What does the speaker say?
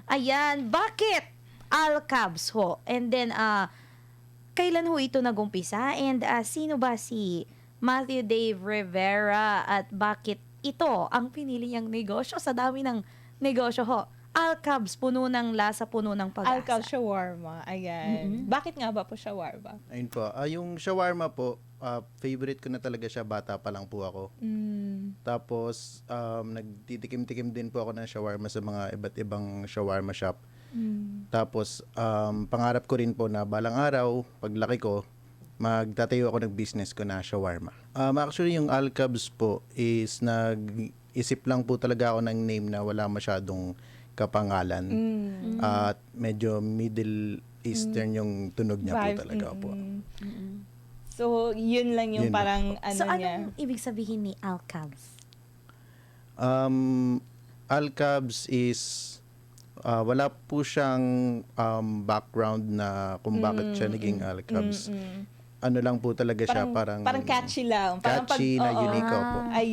Ayan, bakit Al-Cabs ho? And then, kailan ho ito nagumpisa? And sino ba si Matthew Dave Rivera at bakit ito ang pinili niyang negosyo sa dami ng negosyo ho? Al-Cabs, puno ng lasa, puno ng pag-asa. Al-Cabs shawarma. Ayan. Bakit nga ba po shawarma? Ayun po. Yung shawarma po, favorite ko na talaga siya. Bata pa lang po ako. Tapos, nagtitikim-tikim din po ako ng shawarma sa mga iba't ibang shawarma shop. Tapos, pangarap ko rin po na balang araw, paglaki ko, magtatayo ako ng business ko na shawarma. Actually, yung Al-Cabs po is nag-isip lang po talaga ako ng name na wala masyadong kapangalan. At medyo Middle Eastern yung tunog niya po talaga po. So, yun lang yung Yun parang So, niya. anong ibig sabihin ni Al-Cabs? Al-Cabs is wala po siyang background na kung bakit siya naging Al-Cabs. Ano lang po talaga siya, parang catchy lang. Parang catchy na unique po. Ayun.